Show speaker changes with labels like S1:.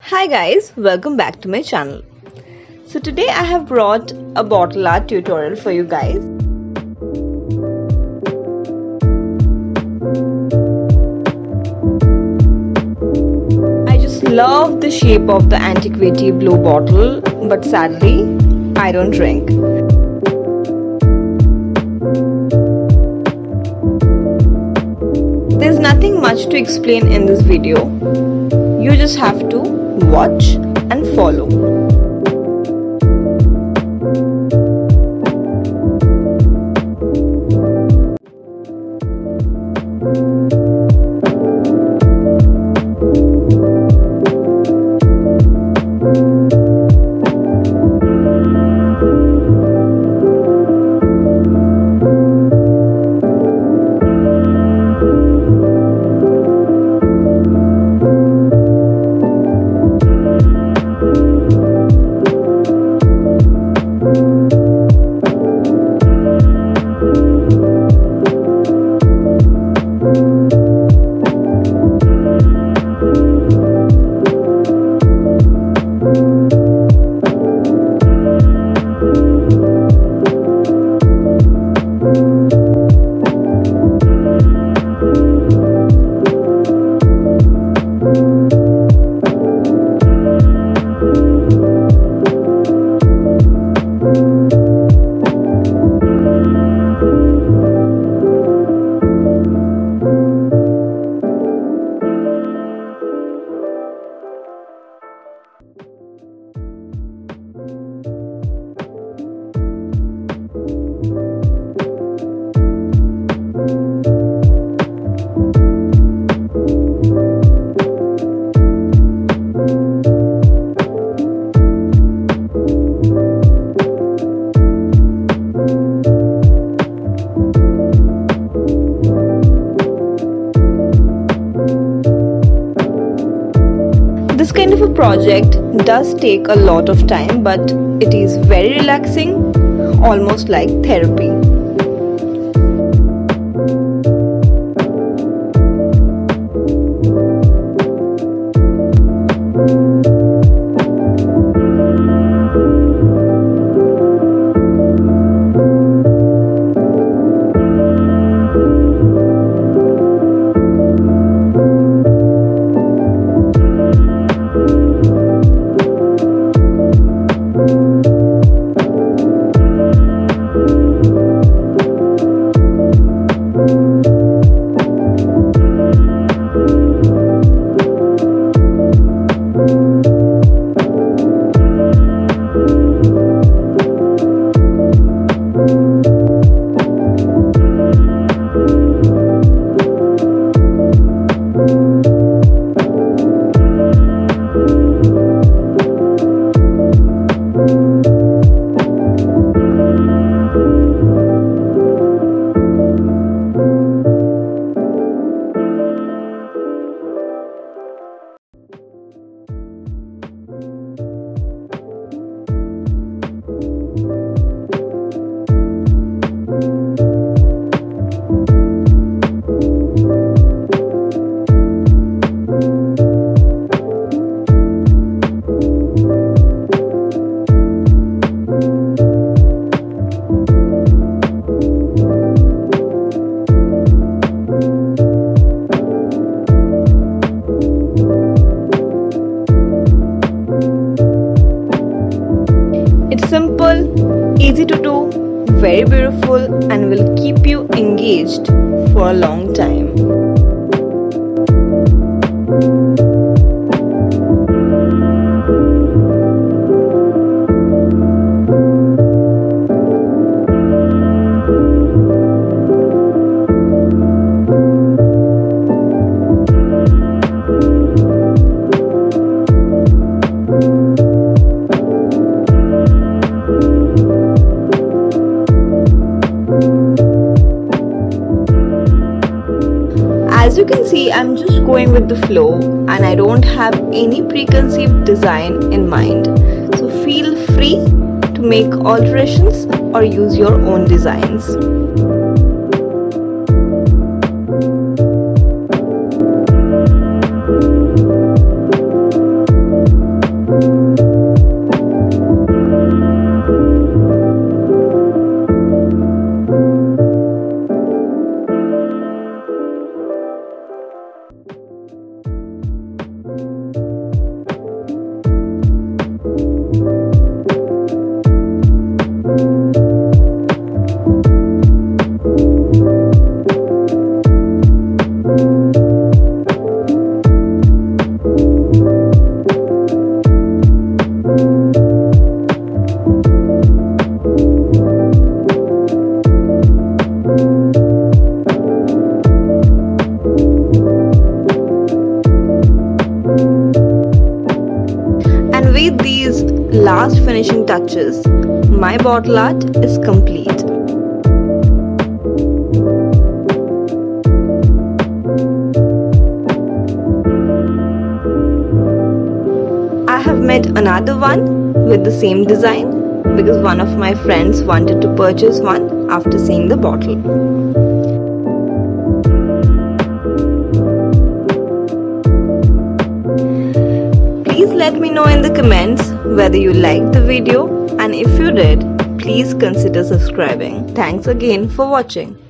S1: Hi guys, welcome back to my channel. So today I have brought a bottle art tutorial for you guys. I just love the shape of the Antiquity blue bottle, but sadly I don't drink. There's nothing much to explain in this video. You just have to watch and follow. This kind of a project does take a lot of time, but it is very relaxing, almost like therapy. It's simple, easy to do, very beautiful, and will keep you engaged for a long time. As you can see, I'm just going with the flow and I don't have any preconceived design in mind. So feel free to make alterations or use your own designs. with these last finishing touches, my bottle art is complete. I have made another one with the same design because one of my friends wanted to purchase one after seeing the bottle. Please let me know in the comments whether you liked the video, and if you did, please consider subscribing. Thanks again for watching.